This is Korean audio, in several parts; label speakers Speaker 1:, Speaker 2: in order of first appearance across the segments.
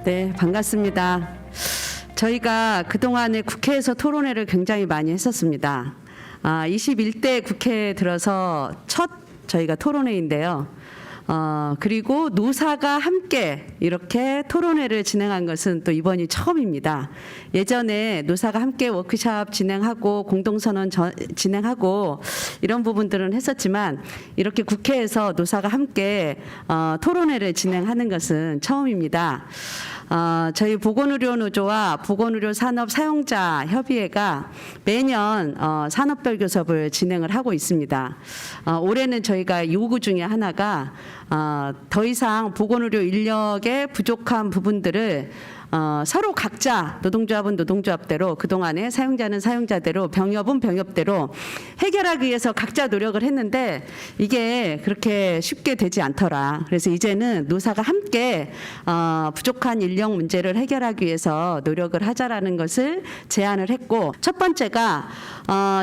Speaker 1: 네, 반갑습니다. 저희가 그동안에 국회에서 토론회를 굉장히 많이 했었습니다. 21대 국회에 들어서 첫 저희가 토론회인데요. 그리고 노사가 함께 이렇게 토론회를 진행한 것은 또 이번이 처음입니다. 예전에 노사가 함께 워크숍 진행하고 공동선언 진행하고 이런 부분들은 했었지만 이렇게 국회에서 노사가 함께 토론회를 진행하는 것은 처음입니다. 저희 보건의료노조와 보건의료산업사용자협의회가 매년 산업별 교섭을 진행을 하고 있습니다. 올해는 저희가 요구 중에 하나가 더 이상 보건의료 인력의 부족한 부분들을 서로 각자 노동조합은 노동조합대로 그동안에 사용자는 사용자대로 병협은 병협대로 해결하기 위해서 각자 노력을 했는데 이게 그렇게 쉽게 되지 않더라. 그래서 이제는 노사가 함께 부족한 인력 문제를 해결하기 위해서 노력을 하자라는 것을 제안을 했고, 첫 번째가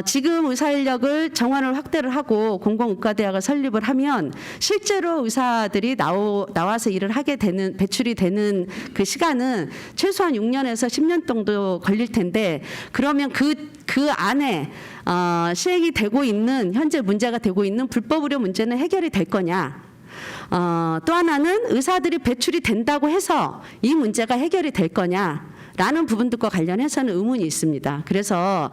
Speaker 1: 지금 의사 인력을 정원을 확대를 하고 공공의과대학을 설립을 하면 실제로 의사들이 나와서 일을 하게 되는, 배출이 되는 그 시간은 최소한 6년에서 10년 정도 걸릴 텐데, 그러면 그 안에 시행이 되고 있는, 현재 문제가 되고 있는 불법 의료 문제는 해결이 될 거냐? 또 하나는 의사들이 배출이 된다고 해서 이 문제가 해결이 될 거냐? 라는 부분들과 관련해서는 의문이 있습니다. 그래서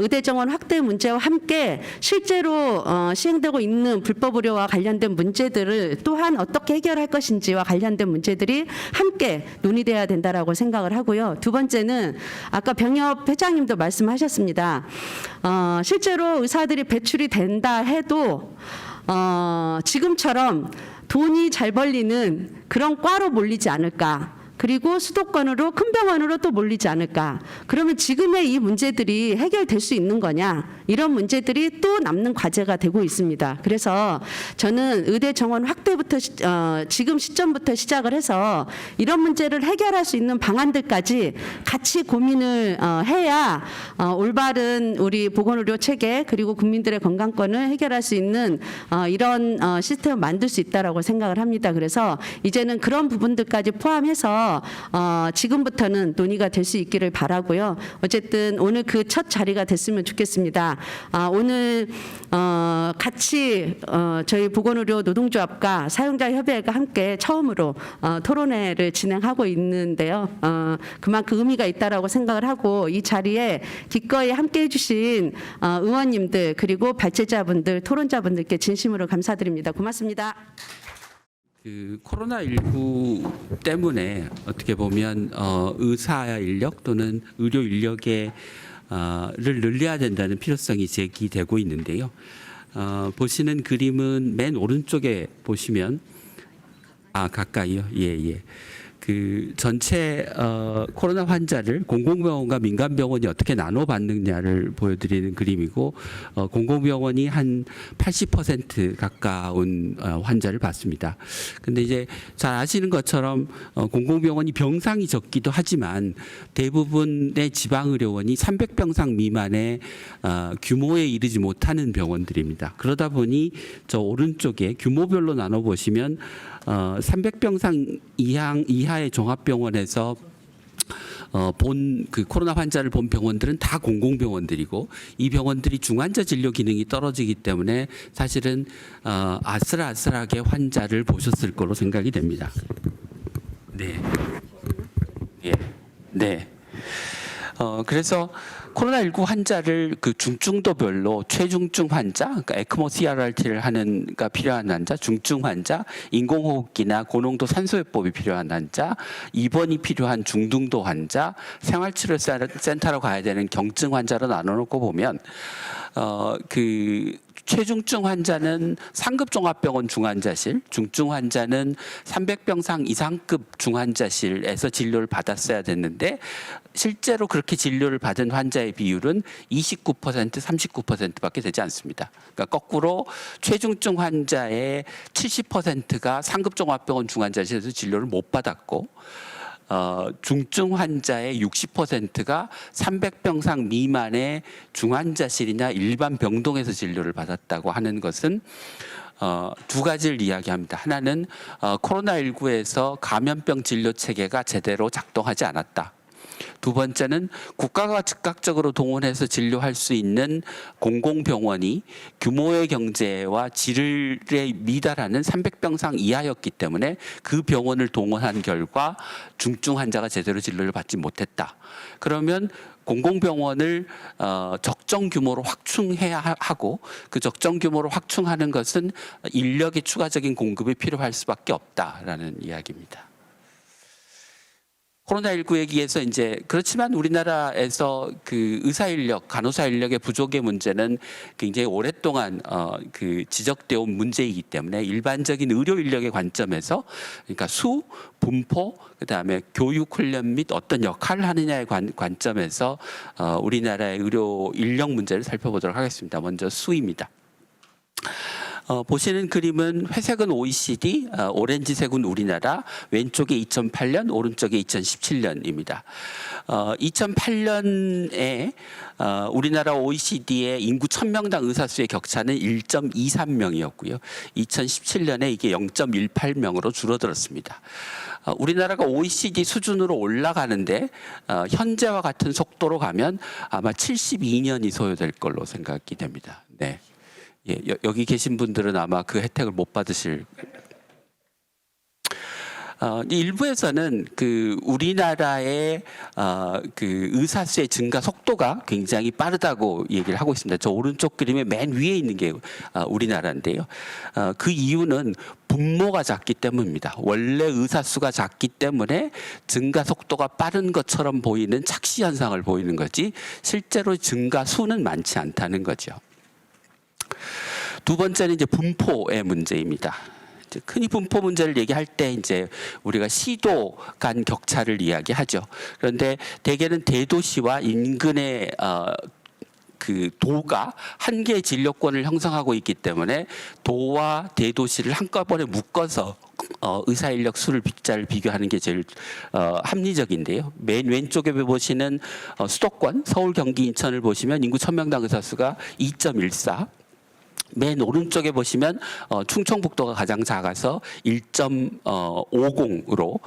Speaker 1: 의대 정원 확대 문제와 함께 실제로 시행되고 있는 불법 의료와 관련된 문제들을 또한 어떻게 해결할 것인지와 관련된 문제들이 함께 논의돼야 된다라고 생각을 하고요. 두 번째는 아까 병협 회장님도 말씀하셨습니다. 실제로 의사들이 배출이 된다 해도 지금처럼 돈이 잘 벌리는 그런 과로 몰리지 않을까. 그리고 수도권으로, 큰 병원으로 또 몰리지 않을까. 그러면 지금의 이 문제들이 해결될 수 있는 거냐. 이런 문제들이 또 남는 과제가 되고 있습니다. 그래서 저는 의대 정원 확대부터 지금 시점부터 시작을 해서 이런 문제를 해결할 수 있는 방안들까지 같이 고민을 해야 올바른 우리 보건의료 체계 그리고 국민들의 건강권을 해결할 수 있는 이런 시스템을 만들 수 있다라고 생각을 합니다. 그래서 이제는 그런 부분들까지 포함해서 지금부터는 논의가 될 수 있기를 바라고요. 어쨌든 오늘 그 첫 자리가 됐으면 좋겠습니다. 오늘 같이 저희 보건의료 노동조합과 사용자협의회가 함께 처음으로 토론회를 진행하고 있는데요. 그만큼 의미가 있다라고 생각을 하고 이 자리에 기꺼이 함께해 주신 의원님들 그리고 발제자분들, 토론자분들께 진심으로 감사드립니다. 고맙습니다.
Speaker 2: 그 코로나19 때문에 어떻게 보면 의사 인력 또는 의료 인력의 를 늘려야 된다는 필요성이 제기되고 있는데요. 보시는 그림은 맨 오른쪽에 보시면 가까이요. 예. 그 전체 코로나 환자를 공공병원과 민간병원이 어떻게 나눠받느냐를 보여드리는 그림이고, 공공병원이 한 80% 가까운 환자를 받습니다. 근데 이제 잘 아시는 것처럼 공공병원이 병상이 적기도 하지만 대부분의 지방의료원이 300병상 미만의 규모에 이르지 못하는 병원들입니다. 그러다 보니 저 오른쪽에 규모별로 나눠보시면 300병상 이하의 종합병원에서 본 그 코로나 환자를 본 병원들은 다 공공병원들이고, 이 병원들이 중환자 진료 기능이 떨어지기 때문에 사실은 아슬아슬하게 환자를 보셨을 거로 생각이 됩니다. 네. 그래서 코로나19 환자를 그 중증도별로 최중증 환자, 그러니까 에크모 CRRT를 하는가 필요한 환자, 중증 환자, 인공호흡기나 고농도 산소요법이 필요한 환자, 입원이 필요한 중등도 환자, 생활치료센터로 가야 되는 경증 환자로 나눠놓고 보면 그 최중증 환자는 상급 종합병원 중환자실, 중증 환자는 300병상 이상급 중환자실에서 진료를 받았어야 됐는데 실제로 그렇게 진료를 받은 환자의 비율은 29%, 39%밖에 되지 않습니다. 그러니까 거꾸로 최중증 환자의 70%가 상급 종합병원 중환자실에서 진료를 못 받았고, 중증 환자의 60%가 300병상 미만의 중환자실이나 일반 병동에서 진료를 받았다고 하는 것은 두 가지를 이야기합니다. 하나는 코로나19에서 감염병 진료 체계가 제대로 작동하지 않았다. 두 번째는 국가가 즉각적으로 동원해서 진료할 수 있는 공공병원이 규모의 경제와 질에 미달하는 300병상 이하였기 때문에 그 병원을 동원한 결과 중증 환자가 제대로 진료를 받지 못했다. 그러면 공공병원을 적정 규모로 확충해야 하고 그 적정 규모로 확충하는 것은 인력의 추가적인 공급이 필요할 수밖에 없다라는 이야기입니다. 코로나19 얘기에서 이제 그렇지만 우리나라에서 그 의사 인력, 간호사 인력의 부족의 문제는 굉장히 오랫동안 그 지적되어 온 문제이기 때문에 일반적인 의료 인력의 관점에서 그러니까 수, 분포, 그다음에 교육 훈련 및 어떤 역할을 하느냐의 관점에서 우리나라의 의료 인력 문제를 살펴보도록 하겠습니다. 먼저 수입니다. 보시는 그림은 회색은 OECD, 오렌지색은 우리나라, 왼쪽에 2008년, 오른쪽에 2017년입니다. 2008년에 우리나라 OECD의 인구 1000명당 의사 수의 격차는 1.23명이었고요. 2017년에 이게 0.18명으로 줄어들었습니다. 우리나라가 OECD 수준으로 올라가는데 현재와 같은 속도로 가면 아마 72년이 소요될 걸로 생각이 됩니다. 네. 예, 여기 계신 분들은 아마 그 혜택을 못 받으실. 일부에서는 그 우리나라의 그 의사 수의 증가 속도가 굉장히 빠르다고 얘기를 하고 있습니다. 저 오른쪽 그림의 맨 위에 있는 게 우리나라인데요. 그 이유는 분모가 작기 때문입니다. 원래 의사 수가 작기 때문에 증가 속도가 빠른 것처럼 보이는 착시 현상을 보이는 거지 실제로 증가 수는 많지 않다는 거죠. 두 번째는 이제 분포의 문제입니다. 흔히 분포 문제를 얘기할 때 이제 우리가 시도 간 격차를 이야기하죠. 그런데 대개는 대도시와 인근의 그 도가 한 개의 진료권을 형성하고 있기 때문에 도와 대도시를 한꺼번에 묶어서 의사 인력 수를 숫자를 비교하는 게 제일 합리적인데요. 맨 왼쪽에 보시는 수도권 서울, 경기, 인천을 보시면 인구 1000명당 의사 수가 2.14. 맨 오른쪽에 보시면 충청북도가 가장 작아서 1.50으로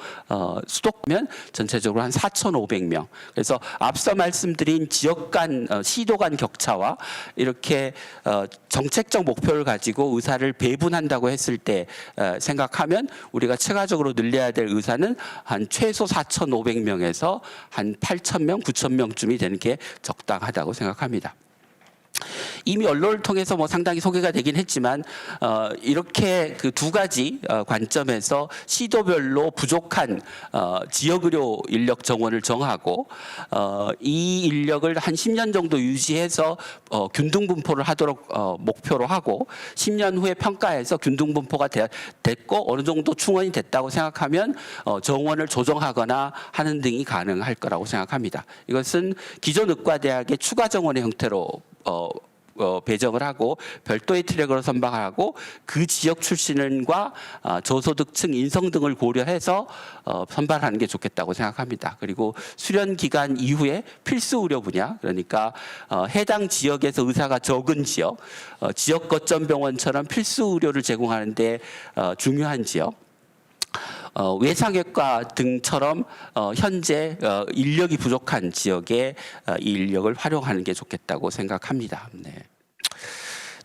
Speaker 2: 수도면 전체적으로 한 4,500명. 그래서 앞서 말씀드린 지역 간 시도 간 격차와 이렇게 정책적 목표를 가지고 의사를 배분한다고 했을 때 생각하면 우리가 추가적으로 늘려야 될 의사는 한 최소 4,500명에서 한 8,000명, 9,000명쯤이 되는 게 적당하다고 생각합니다. 이미 언론을 통해서 뭐 상당히 소개가 되긴 했지만 이렇게 그 두 가지 관점에서 시도별로 부족한 지역 의료 인력 정원을 정하고 이 인력을 한 10년 정도 유지해서 균등 분포를 하도록 목표로 하고 10년 후에 평가해서 균등 분포가 됐고 어느 정도 충원이 됐다고 생각하면 정원을 조정하거나 하는 등이 가능할 거라고 생각합니다. 이것은 기존 의과대학의 추가 정원의 형태로 배정을 하고 별도의 트랙으로 선발하고 그 지역 출신과 저소득층 인성 등을 고려해서 선발하는 게 좋겠다고 생각합니다. 그리고 수련 기간 이후에 필수 의료 분야, 그러니까 해당 지역에서 의사가 적은 지역, 지역 거점 병원처럼 필수 의료를 제공하는 데 중요한 지역, 외상외과 등처럼 현재 인력이 부족한 지역에 이 인력을 활용하는 게 좋겠다고 생각합니다. 네.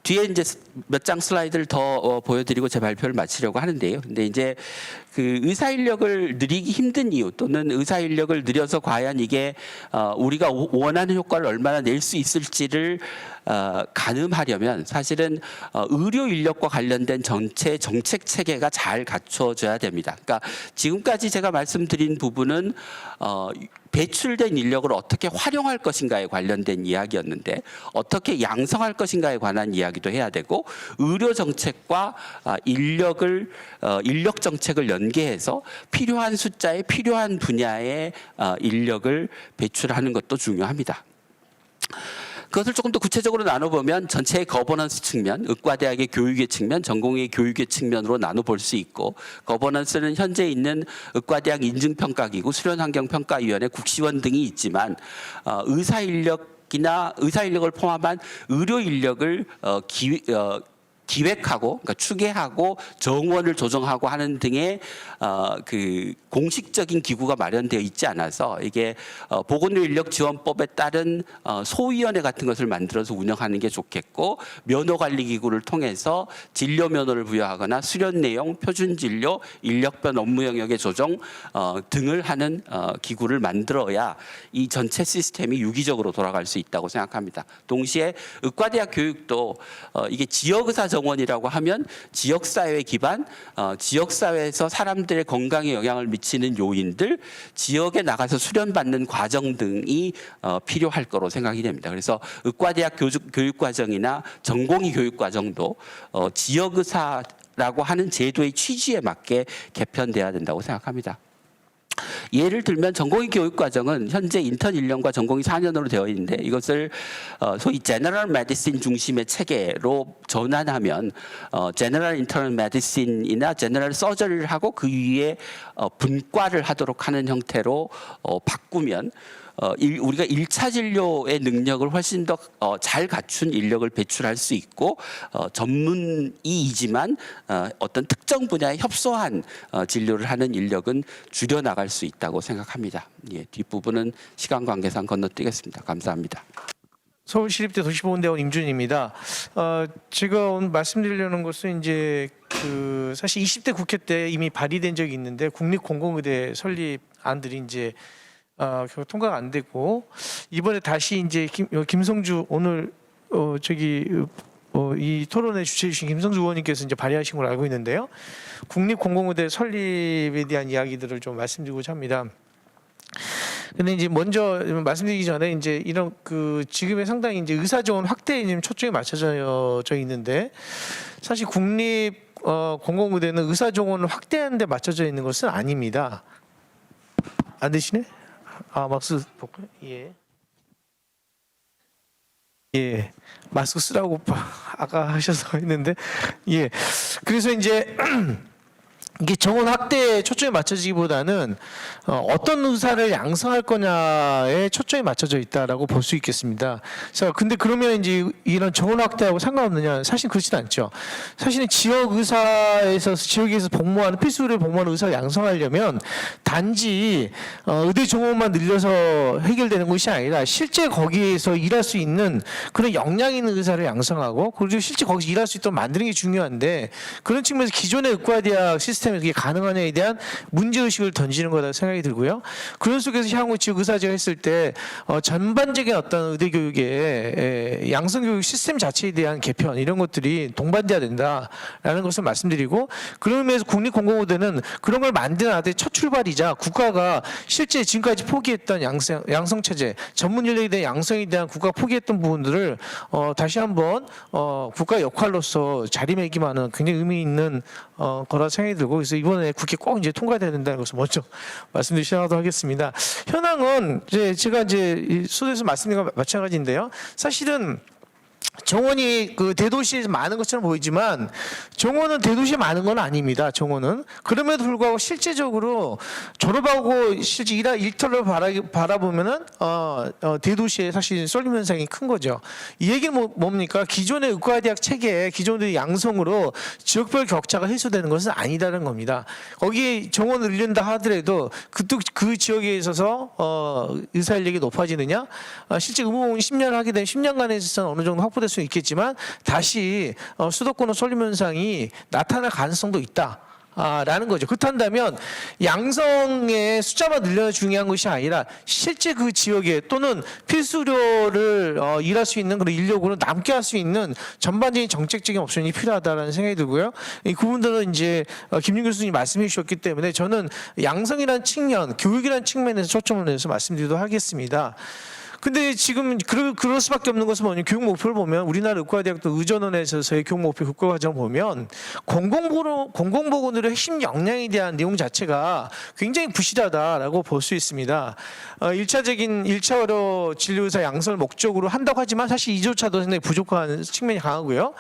Speaker 2: 뒤에 이제 몇 장 슬라이드를 더 보여드리고 제 발표를 마치려고 하는데요. 근데 이제 그 의사 인력을 늘리기 힘든 이유 또는 의사 인력을 늘려서 과연 이게 우리가 원하는 효과를 얼마나 낼 수 있을지를 가늠하려면 사실은 의료 인력과 관련된 전체 정책 체계가 잘 갖춰져야 됩니다. 그러니까 지금까지 제가 말씀드린 부분은 배출된 인력을 어떻게 활용할 것인가에 관련된 이야기였는데 어떻게 양성할 것인가에 관한 이야기도 해야 되고 의료 정책과 인력 정책을 연계해서 필요한 숫자에 필요한 분야의 인력을 배출하는 것도 중요합니다. 그것을 조금 더 구체적으로 나눠보면 전체의 거버넌스 측면, 의과대학의 교육의 측면, 전공의 교육의 측면으로 나눠볼 수 있고 거버넌스는 현재 있는 의과대학 인증평가기구, 수련환경평가위원회, 국시원 등이 있지만 의사 인력을 포함한 의료 인력을 기획하고, 그러니까 추계하고 정원을 조정하고 하는 등의 그 공식적인 기구가 마련되어 있지 않아서 이게 보건의료 인력 지원법에 따른 소위원회 같은 것을 만들어서 운영하는 게 좋겠고, 면허관리기구를 통해서 진료 면허를 부여하거나 수련 내용, 표준 진료, 인력별 업무 영역의 조정 등을 하는 기구를 만들어야 이 전체 시스템이 유기적으로 돌아갈 수 있다고 생각합니다. 동시에 의과대학 교육도 이게 지역의사 정원이라고 하면 지역사회 기반, 지역사회에서 사람들의 건강에 영향을 미치는 요인들, 지역에 나가서 수련받는 과정 등이 필요할 거로 생각이 됩니다. 그래서 의과대학 교육과정이나 전공의 교육과정도 지역의사라고 하는 제도의 취지에 맞게 개편돼야 된다고 생각합니다. 예를 들면 전공의 교육과정은 현재 인턴 1년과 전공의 4년으로 되어 있는데, 이것을 소위 제너럴 메디신 중심의 체계로 전환하면 제너럴 인터널 메디신이나 제너럴 서저리를 하고 그 위에 분과를 하도록 하는 형태로 바꾸면 우리가 1차 진료의 능력을 훨씬 더 잘 갖춘 인력을 배출할 수 있고, 전문의이지만 어떤 특정 분야에 협소한 진료를 하는 인력은 줄여나갈 수 있다고 생각합니다. 예, 뒷부분은 시간 관계상 건너뛰겠습니다. 감사합니다.
Speaker 3: 서울시립대 도시보건대원 임준입니다. 제가 오늘 말씀드리려는 것은 이제 사실 20대 국회 때 이미 발의된 적이 있는데, 국립공공의대 설립 안들이 이제 결국 통과가 안 되고, 이번에 다시 이제 김성주 오늘 이 토론회 주최해 주신 김성주 의원님께서 이제 발의하신 걸로 알고 있는데요. 국립공공의대 설립에 대한 이야기들을 좀 말씀드리고자 합니다. 근데 이제 먼저 말씀드리기 전에 이제 이런 지금의 상당히 이제 의사 정원 확대에 지금 초점이 맞춰져 있는데, 사실 국립 공공의대는 의사 정원을 확대하는 데 맞춰져 있는 것은 아닙니다. 안 되시네? 마스크 볼까요? 예. 예. 마스크 쓰라고 아까 하셔서 했는데, 예. 그래서 이제 이게 정원 확대에 초점이 맞춰지기보다는 어떤 의사를 양성할 거냐에 초점이 맞춰져 있다라고 볼 수 있겠습니다. 그래서 근데 그러면 이제 이런 정원 확대하고 상관없느냐? 사실 그렇지는 않죠. 사실은 지역 의사에서 지역에서 복무하는 필수 의료에 복무하는 의사를 양성하려면 단지 의대 정원만 늘려서 해결되는 것이 아니라 실제 거기에서 일할 수 있는 그런 역량 있는 의사를 양성하고, 그리고 실제 거기서 일할 수 있도록 만드는 게 중요한데, 그런 측면에서 기존의 의과대학 시스템 그게 가능하냐에 대한 문제의식을 던지는 거다 생각이 들고요. 그런 속에서 향후 지역 의사제가 했을 때 전반적인 어떤 의대 교육의 양성 교육 시스템 자체에 대한 개편, 이런 것들이 동반돼야 된다라는 것을 말씀드리고, 그런 의미에서 국립공공의대는 그런 걸 만드는 데 첫 출발이자 국가가 실제 지금까지 포기했던 양성 체제, 전문 인력에 대한 양성에 대한 국가가 포기했던 부분들을 다시 한번 국가 역할로서 자리매김하는 굉장히 의미 있는 거라 생각이 들고, 그래서 이번에 국회 꼭 이제 통과돼야 된다는 것을 먼저 말씀드리도록 하겠습니다. 현황은 제가 이제 수도에서 말씀드린 것과 마찬가지인데요. 사실은 정원이 대도시에 많은 것처럼 보이지만 정원은 대도시에 많은 건 아닙니다. 정원은. 그럼에도 불구하고 실제적으로 졸업하고 실제 일터를 바라보면은 대도시에 사실 쏠림 현상이 큰 거죠. 이 얘기는 뭡니까? 기존의 의과대학 체계에 기존의 양성으로 지역별 격차가 해소되는 것은 아니다는 겁니다. 거기에 정원을 늘린다 하더라도 그 지역에 있어서 의사 인력이 높아지느냐? 실제 의무공을 10년 하게 되면 10년간에 있어서는 어느 정도 확보될 수 있겠지만 다시 수도권의 쏠림 현상이 나타날 가능성도 있다. 라는 거죠. 그렇다면 양성의 숫자만 늘려야 중요한 것이 아니라 실제 그 지역에 또는 필수료를 일할 수 있는 그런 인력으로 남게 할 수 있는 전반적인 정책적인 옵션이 필요하다는 생각이 들고요. 이 부분들은 이제 김윤 교수님이 말씀해 주셨기 때문에 저는 양성이라는 측면, 교육이라는 측면에서 초점을 내서 말씀드리도록 하겠습니다. 근데 지금 그럴 수밖에 없는 것은 뭐냐면, 교육 목표를 보면 우리나라 의과대학도 의전원에서의 교육 목표 국가 과정을 보면 공공보건의료 핵심 역량에 대한 내용 자체가 굉장히 부실하다라고 볼 수 있습니다. 1차적인 진료의사 양성을 목적으로 한다고 하지만 사실 이조차도 상당히 부족한 측면이 강하고요.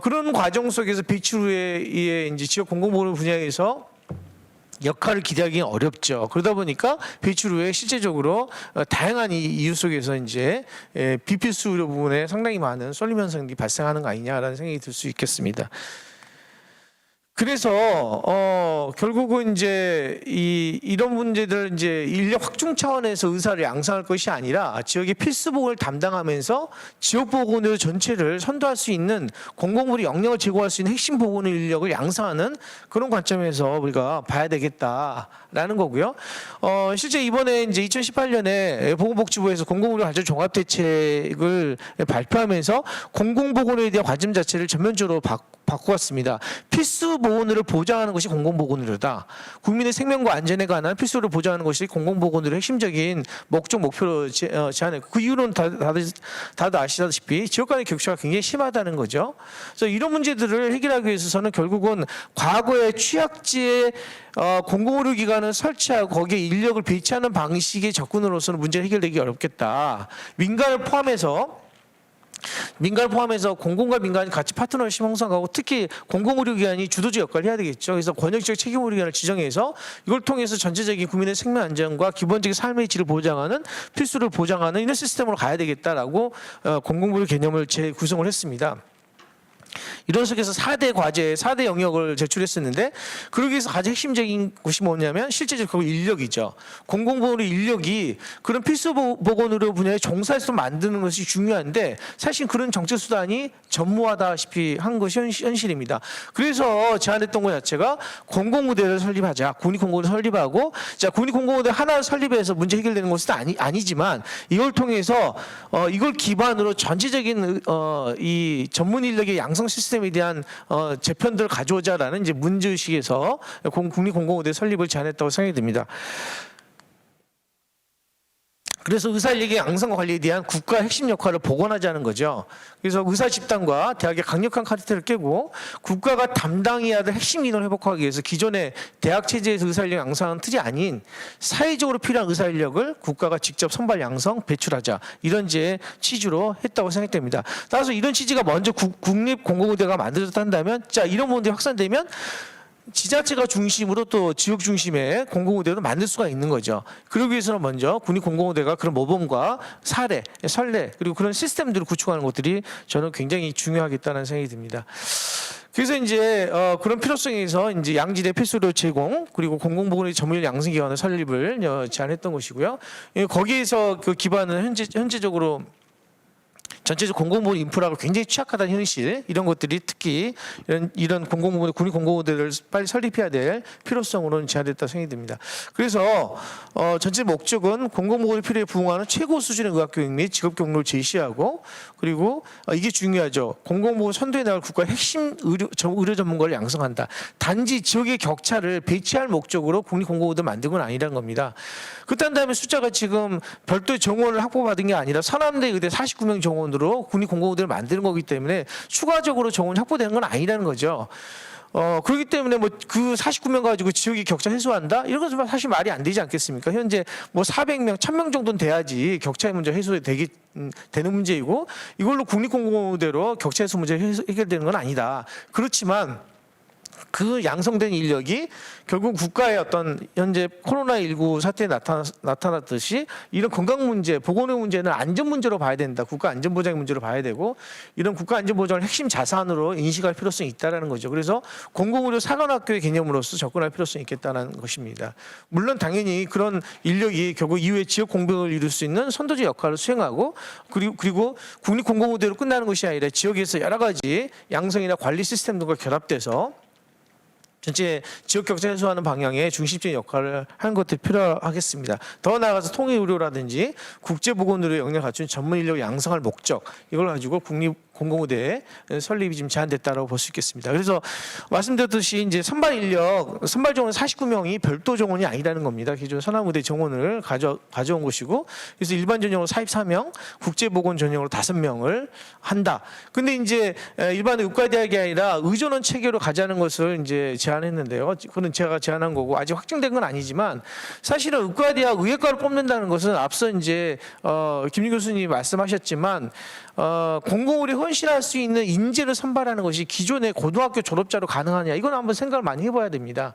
Speaker 3: 그런 과정 속에서 배출 후에 이제 지역 공공보건 분야에서 역할을 기대하기는 어렵죠. 그러다 보니까 배출 후에 실제적으로 다양한 이유 속에서 이제 비필수 의료 부분에 상당히 많은 쏠림 현상이 발생하는 거 아니냐라는 생각이 들 수 있겠습니다. 그래서 결국은 이제 이런 문제들 이제 인력 확충 차원에서 의사를 양성할 것이 아니라 지역의 필수 보건을 담당하면서 지역 보건의료 전체를 선도할 수 있는 공공부의 역량을 제고할 수 있는 핵심 보건 인력을 양성하는 그런 관점에서 우리가 봐야 되겠다라는 거고요. 실제 이번에 이제 2018년에 보건복지부에서 공공의료 발전 종합 대책을 발표하면서 공공보건에 대한 관점 자체를 전면적으로 바꾸었습니다. 필수 보건을 보장하는 것이 공공보건의료다. 국민의 생명과 안전에 관한 필수를 보장하는 것이 공공보건의료의 핵심적인 목적 목표로 제안했고 그 이유는 다들 아시다시피 지역 간의 격차가 굉장히 심하다는 거죠. 그래서 이런 문제들을 해결하기 위해서는 결국은 과거의 취약지의 공공의료기관을 설치하고 거기에 인력을 배치하는 방식의 접근으로서는 문제가 해결되기 어렵겠다. 민간을 포함해서 공공과 민간이 같이 파트너십 형성하고 특히 공공의료기관이 주도적 역할을 해야 되겠죠. 그래서 권역적 책임의료기관을 지정해서 이걸 통해서 전체적인 국민의 생명 안전과 기본적인 삶의 질을 보장하는 필수를 보장하는 이런 시스템으로 가야 되겠다라고 공공의료 개념을 재구성을 했습니다. 이런 속에서 4대 과제, 4대 영역을 제출했었는데 그러기 위해서 가장 핵심적인 것이 뭐냐면 실제적으로 인력이죠. 공공보건의료 인력이 그런 필수 보건의료 분야에 종사해서 만드는 것이 중요한데 사실 그런 정책 수단이 전무하다시피 한 것이 현실입니다. 그래서 제안했던 것 자체가 공공의대를 설립하자. 국립공공의대를 설립하고 자 국립공공의대 하나 설립해서 문제 해결되는 것은 아니지만 이걸 통해서 이걸 기반으로 전체적인 이 전문 인력의 양성 시스템에 대한 재편들을 가져오자라는 이제 문제의식에서 국립공공의대 설립을 제안했다고 생각이 듭니다. 그래서 의사인력의 양성 관리에 대한 국가 핵심 역할을 복원하자는 거죠. 그래서 의사 집단과 대학의 강력한 카르텔을 깨고 국가가 담당해야 될 핵심 기능을 회복하기 위해서 기존의 대학 체제에서 의사인력 양성하는 틀이 아닌 사회적으로 필요한 의사인력을 국가가 직접 선발 양성 배출하자 이런 제 취지로 했다고 생각됩니다. 따라서 이런 취지가 먼저 국립공공의대가 만들어졌다면 자 이런 부분들이 확산되면 지자체가 중심으로 또 지역 중심의 공공의대를 만들 수가 있는 거죠. 그러기 위해서는 먼저 국립공공의대가 그런 모범과 사례, 선례 그리고 그런 시스템들을 구축하는 것들이 저는 굉장히 중요하겠다는 생각이 듭니다. 그래서 이제 그런 필요성에서 이제 양질의 필수료 제공 그리고 공공보건의 전문 양성기관의 설립을 제안했던 것이고요. 거기에서 그 기반은 현재적으로 전체적 공공보건 인프라가 굉장히 취약하다는 현실 이런 것들이 특히 이런 공공보건 국립공공의대를 빨리 설립해야 될 필요성으로는 제안됐다고 생각이 듭니다. 그래서 전체 목적은 공공보건의 필요에 부응하는 최고 수준의 의학교육 및 직업교육을 제시하고 그리고 이게 중요하죠. 공공보건 선도에 나갈 국가의 핵심 의료 전문가를 양성한다. 단지 지역의 격차를 배치할 목적으로 국립공공의대를 만든 건 아니라는 겁니다. 그딴 다음에 숫자가 지금 별도의 정원을 확보받은 게 아니라 서남대 의대 49명 정원으로 국립공공의대를 만드는 거기 때문에 추가적으로 정원이 확보되는 건 아니라는 거죠. 그렇기 때문에 뭐 그 49명 가지고 지역의 격차 해소한다? 이런 것은 사실 말이 안 되지 않겠습니까? 현재 뭐 400명, 1000명 정도는 돼야지 격차의 문제 되는 문제이고 이걸로 국립공공의대로 격차 해소 문제 해결되는 건 아니다. 그렇지만 그 양성된 인력이 결국 국가의 어떤 현재 코로나19 사태에 나타났듯이 이런 건강 문제, 보건의 문제는 안전 문제로 봐야 된다. 국가 안전보장의 문제로 봐야 되고 이런 국가 안전보장을 핵심 자산으로 인식할 필요성이 있다는 거죠. 그래서 공공의료 사관학교의 개념으로서 접근할 필요성이 있겠다는 것입니다. 물론 당연히 그런 인력이 결국 이후에 지역 공백을 이룰 수 있는 선도적 역할을 수행하고 그리고 국립공공의대로 끝나는 것이 아니라 지역에서 여러 가지 양성이나 관리 시스템 등과 결합돼서 전체 지역 격차 해소하는 방향의 중심적인 역할을 하는 것들이 필요하겠습니다. 더 나아가서 통일의료라든지 국제보건의료 역량을 갖춘 전문 인력 양성할 목적 이걸 가지고 국립공공의대 설립이 지금 제안됐다고 볼 수 있겠습니다. 그래서 말씀드렸듯이 이제 선발 정원 49명이 별도 정원이 아니라는 겁니다. 기존 서남의대 정원을 가져온 것이고 그래서 일반 전형으로 44명, 국제보건 전형으로 5명을 한다. 근데 이제 일반 의과대학이 아니라 의전원 체계로 가자는 것을 이제 제안했는데요. 그건 제가 제안한 거고 아직 확정된 건 아니지만 사실은 의과대학 의예과를 뽑는다는 것은 앞서 이제 김윤 교수님이 말씀하셨지만 공공의료 헌신할 수 있는 인재를 선발하는 것이 기존의 고등학교 졸업자로 가능하냐, 이건 한번 생각을 많이 해봐야 됩니다.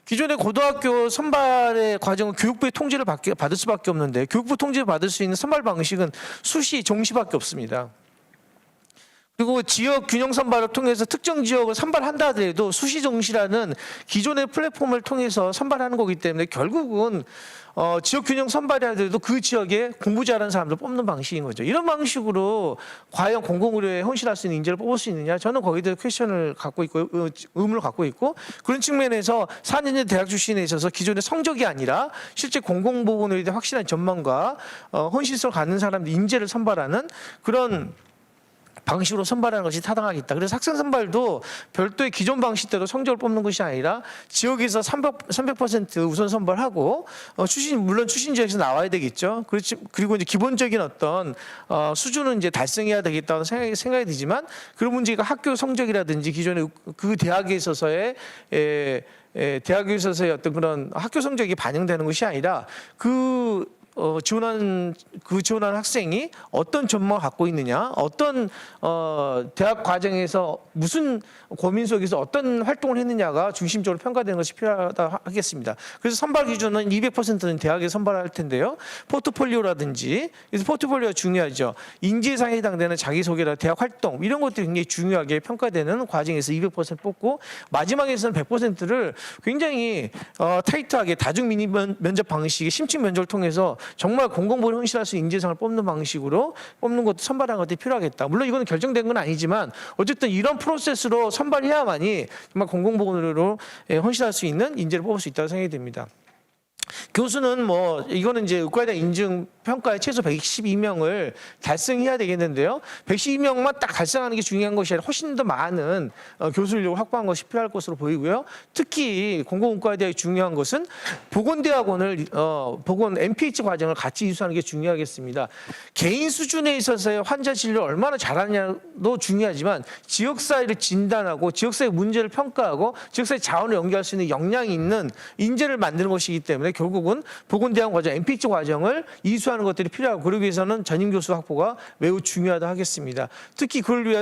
Speaker 3: 기존의 고등학교 선발의 과정은 교육부의 통제를 받을 수밖에 없는데, 교육부 통제를 받을 수 있는 선발 방식은 수시, 정시밖에 없습니다. 그리고 지역 균형 선발을 통해서 특정 지역을 선발한다 하더라도 수시 정시라는 기존의 플랫폼을 통해서 선발하는 거기 때문에 결국은 지역 균형 선발이 하더라도 그 지역에 공부 잘하는 사람들 뽑는 방식인 거죠. 이런 방식으로 과연 공공의료에 헌신할 수 있는 인재를 뽑을 수 있느냐, 저는 거기에 대해 퀘션을 갖고 있고 의문을 갖고 있고, 그런 측면에서 4년제 대학 출신에 있어서 기존의 성적이 아니라 실제 공공보건의료에 대한 확실한 전망과 헌신성을 갖는 사람들 인재를 선발하는 그런 방식으로 선발하는 것이 타당하겠다. 그래서 학생 선발도 별도의 기존 방식대로 성적을 뽑는 것이 아니라 지역에서 300% 우선 선발하고 물론 출신 지역에서 나와야 되겠죠. 그리고 이제 기본적인 어떤 수준은 이제 달성해야 되겠다는 생각이 들지만, 그런 문제가 학교 성적이라든지 기존의 그 대학에 있어서의 어떤 그런 학교 성적이 반영되는 것이 아니라 지원하는 학생이 어떤 전망을 갖고 있느냐, 어떤 대학 과정에서 무슨 고민 속에서 어떤 활동을 했느냐가 중심적으로 평가되는 것이 필요하다 하겠습니다. 그래서 선발 기준은 200%는 대학에 선발할 텐데요. 포트폴리오라든지, 그래서 포트폴리오가 중요하죠. 인재상에 해당되는 자기소개나 대학 활동, 이런 것들이 굉장히 중요하게 평가되는 과정에서 200% 뽑고, 마지막에서는 100%를 굉장히 타이트하게 다중 미니 면접 방식의 심층 면접을 통해서 정말 공공보건에 헌신할 수 있는 인재상을 뽑는 방식으로 뽑는 것도 선발하는 것들이 필요하겠다. 물론 이거는 결정된 건 아니지만 어쨌든 이런 프로세스로 선발해야만이 정말 공공보건으로 헌신할 수 있는 인재를 뽑을 수 있다고 생각이 됩니다. 교수는 이거는 이제 의과대학 인증 평가에 최소 112명을 달성해야 되겠는데요. 112명만 딱 달성하는 게 중요한 것이 아니라 훨씬 더 많은 교수 인력을 확보한 것이 필요할 것으로 보이고요. 특히 공공의과대학이 중요한 것은 보건대학원을 보건 MPH 과정을 같이 이수하는 게 중요하겠습니다. 개인 수준에 있어서의 환자 진료를 얼마나 잘하냐도 중요하지만, 지역사회를 진단하고 지역사회 문제를 평가하고 지역사회 자원을 연계할 수 있는 역량이 있는 인재를 만드는 것이기 때문에 결국은 보건대학 과정, MPH 과정을 이수하는 것들이 필요하고, 그러기 위해서는 전임 교수 확보가 매우 중요하다 하겠습니다. 특히 그걸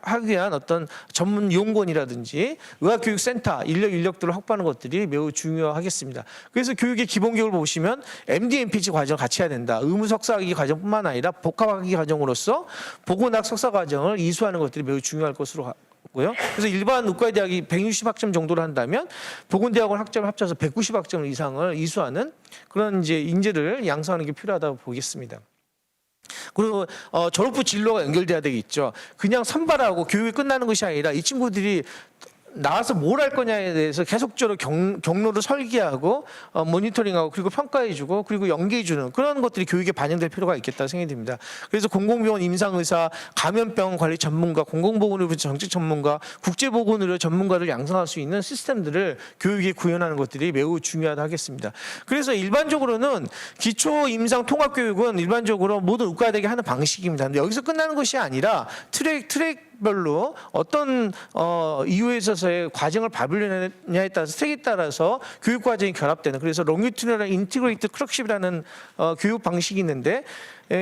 Speaker 3: 하기 위한 어떤 전문 연구원이라든지 의학교육센터 인력들을 확보하는 것들이 매우 중요하겠습니다. 그래서 교육의 기본교육을 보시면 MD, MPH 과정을 같이 해야 된다. 의무 석사학위 과정뿐만 아니라 복합학위 과정으로서 보건학 석사 과정을 이수하는 것들이 매우 중요할 것으로 고요. 그래서 일반 의과대학이 160학점 정도를 한다면 보건대학원 학점을 합쳐서 190학점 이상을 이수하는 그런 이제 인재를 양성하는 게 필요하다고 보겠습니다. 그리고 졸업 후 진로가 연결돼야 되겠죠. 그냥 선발하고 교육이 끝나는 것이 아니라 이 친구들이 나와서 뭘 할 거냐에 대해서 계속적으로 경로를 설계하고 모니터링하고 그리고 평가해주고 그리고 연계해주는 그런 것들이 교육에 반영될 필요가 있겠다 생각이 듭니다. 그래서 공공병원 임상의사, 감염병 관리 전문가, 공공보건의료 정책 전문가, 국제보건의료 전문가를 양성할 수 있는 시스템들을 교육에 구현하는 것들이 매우 중요하다 하겠습니다. 그래서 일반적으로는 기초 임상 통합교육은 일반적으로 모든 의과대학이 하는 방식입니다. 근데 여기서 끝나는 것이 아니라 트랙별로 어떤 이유에 있어서의 과정을 밟으려냐에 따라서 트랙에 따라서 교육 과정이 결합되는, 그래서 롱기튜디널 인티그레이트 클럭십이라는 교육 방식이 있는데,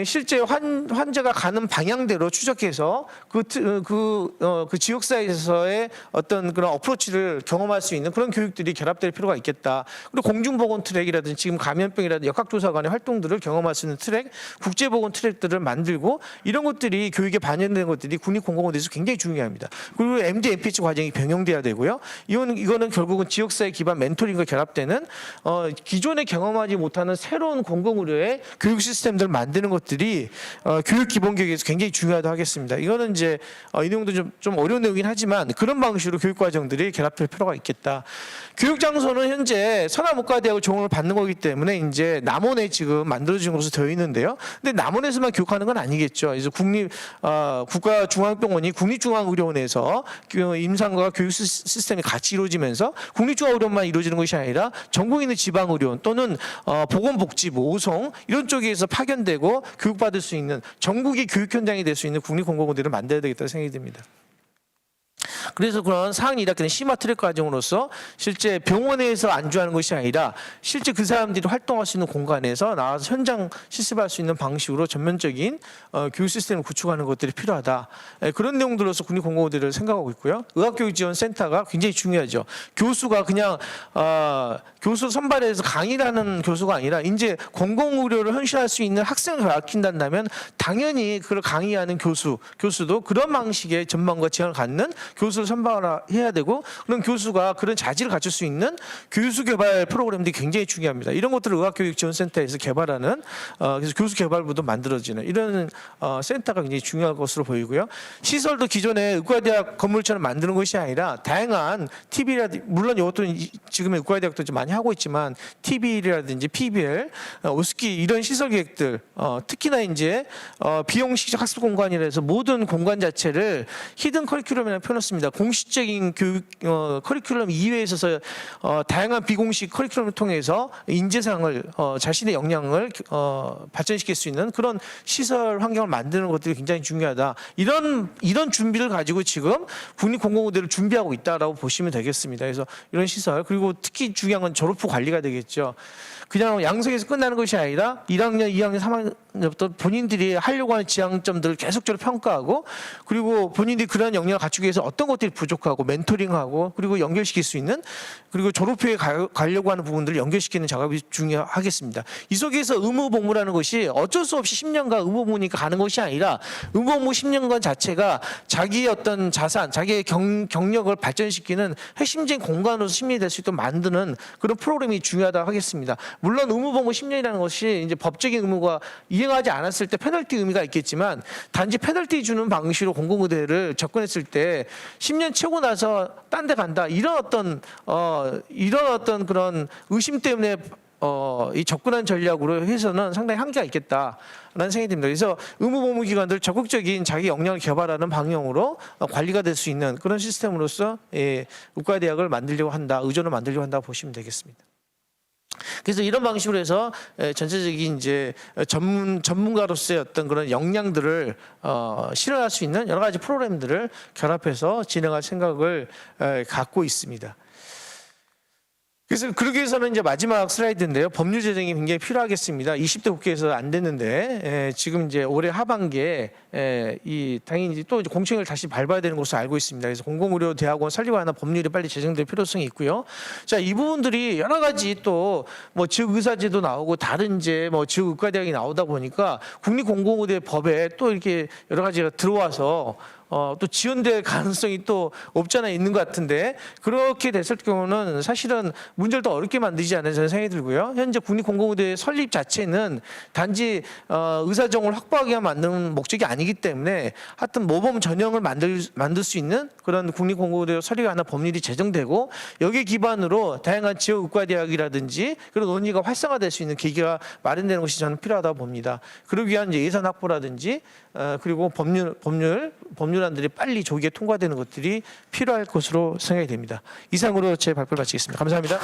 Speaker 3: 실제 환자가 가는 방향대로 추적해서 그 지역사회에서의 어떤 그런 어프로치를 경험할 수 있는 그런 교육들이 결합될 필요가 있겠다. 그리고 공중보건 트랙이라든지 지금 감염병이라든지 역학조사관의 활동들을 경험할 수 있는 트랙, 국제보건 트랙들을 만들고, 이런 것들이 교육에 반영된 것들이 국립공공의대에서 굉장히 중요합니다. 그리고 MD, MPH 과정이 병행돼야 되고요. 이거는 결국은 지역사회 기반 멘토링과 결합되는 기존에 경험하지 못하는 새로운 공공의료의 교육 시스템들을 만드는 것들이 교육 기본 교육에서 굉장히 중요하다 하겠습니다. 이거는 이제 이 내용도 좀 어려운 내용이긴 하지만 그런 방식으로 교육 과정들이 결합될 필요가 있겠다. 교육 장소는 현재 서남의과대학을 지원을 받는 거기 때문에 이제 남원에 지금 만들어진 것으로 되어 있는데요. 근데 남원에서만 교육하는 건 아니겠죠. 그래서 국가중앙병원이 국립중앙의료원에서 임상과 교육 시스템이 같이 이루어지면서 국립중앙의료원만 이루어지는 것이 아니라 전국에 있는 지방의료원 또는 보건복지부, 오송 이런 쪽에서 파견되고 교육받을 수 있는 전국의 교육 현장이 될 수 있는 국립공공의대를 만들어야 되겠다는 생각이 듭니다. 그래서 그런 상위 1학기는 심화 트랙 과정으로서 실제 병원에서 안주하는 것이 아니라 실제 그 사람들이 활동할 수 있는 공간에서 나와서 현장 실습할 수 있는 방식으로 전면적인 교육 시스템을 구축하는 것들이 필요하다. 그런 내용들로서 국립공공의대를 생각하고 있고요. 의학교육지원센터가 굉장히 중요하죠. 교수가 그냥 교수 선발해서 강의를 하는 교수가 아니라 이제 공공의료를 현실할 수 있는 학생을 가르친다면 당연히 그걸 강의하는 교수도 그런 방식의 전망과 지향을 갖는 교수를 선발해야 되고 그런 교수가 그런 자질을 갖출 수 있는 교수 개발 프로그램들이 굉장히 중요합니다. 이런 것들을 의학교육지원센터에서 개발하는 그래서 교수 개발부도 만들어지는 이런 센터가 굉장히 중요할 것으로 보이고요. 시설도 기존의 의과대학 건물처럼 만드는 것이 아니라 다양한 TB라든지 물론 이것도 지금의 의과대학도 좀 많이 하고 있지만 TB라든지 PBL, 오스키 이런 시설 계획들 특히나 이제 비용식 학습 공간이라 해서 모든 공간 자체를 히든 커리큘럼이라고 펴놓습니다. 공식적인 교육 커리큘럼 이외에 있어서 다양한 비공식 커리큘럼을 통해서 인재상을 자신의 역량을 발전시킬 수 있는 그런 시설 환경을 만드는 것들이 굉장히 중요하다. 이런 준비를 가지고 지금 국립공공의대를 준비하고 있다라고 보시면 되겠습니다. 그래서 이런 시설 그리고 특히 중요한 건 졸업 후 관리가 되겠죠. 그냥 양성에서 끝나는 것이 아니라 1학년, 2학년, 3학년부터 본인들이 하려고 하는 지향점들을 계속적으로 평가하고 그리고 본인들이 그런 역량을 갖추기 위해서 어떤 것들이 부족하고 멘토링하고 그리고 연결시킬 수 있는 그리고 졸업 후에 가려고 하는 부분들을 연결시키는 작업이 중요하겠습니다. 이 속에서 의무복무라는 것이 어쩔 수 없이 10년간 의무복무니까 가는 것이 아니라 의무복무 10년간 자체가 자기의 어떤 자산, 자기의 경력을 발전시키는 핵심적인 공간으로서 심리가 될 수 있도록 만드는 그런 프로그램이 중요하다고 하겠습니다. 물론 의무복무 10년이라는 것이 이제 법적인 의무가 이행하지 않았을 때 페널티 의미가 있겠지만 단지 페널티 주는 방식으로 공공의대를 접근했을 때 10년 채우고 나서 딴 데 간다 이런 어떤 그런 의심 때문에 이 접근한 전략으로 해서는 상당히 한계가 있겠다라는 생각이 듭니다. 그래서 의무복무 기관들 적극적인 자기 역량을 개발하는 방향으로 관리가 될 수 있는 그런 시스템으로서 의과대학을 만들려고 한다, 의존을 만들려고 한다 보시면 되겠습니다. 그래서 이런 방식으로 해서 전체적인 이제 전문가로서의 어떤 그런 역량들을 실현할 수 있는 여러 가지 프로그램들을 결합해서 진행할 생각을 갖고 있습니다. 그래서 그러기 위해서는 이제 마지막 슬라이드인데요. 법률 제정이 굉장히 필요하겠습니다. 20대 국회에서 안 됐는데 지금 이제 올해 하반기에 당연히 또 이제 공청회를 다시 밟아야 되는 것으로 알고 있습니다. 그래서 공공의료 대학원 설립에 관한 법률이 빨리 제정될 필요성이 있고요. 자, 이 부분들이 여러 가지 또 뭐 지역의사제도 나오고 다른 이제 뭐 지역의과대학이 나오다 보니까 국립공공의대 법에 또 이렇게 여러 가지가 들어와서 또 지연될 가능성이 또 없지 않아 있는 것 같은데 그렇게 됐을 경우는 사실은 문제를 더 어렵게 만들지 않을까 저는 생각이 들고요. 현재 국립공공의대 설립 자체는 단지 의사정을 확보하기 위한 만드는 목적이 아니기 때문에 하여튼 모범 전형을 만들 수 있는 그런 국립공공의대 설립에 관한 법률이 제정되고 여기에 기반으로 다양한 지역의과대학이라든지 그런 논의가 활성화될 수 있는 계기가 마련되는 것이 저는 필요하다고 봅니다. 그러기 위한 이제 예산 확보라든지 그리고 법률안들이 빨리 조기에 통과되는 것들이 필요할 것으로 생각이 됩니다. 이상으로 제 발표를 마치겠습니다. 감사합니다.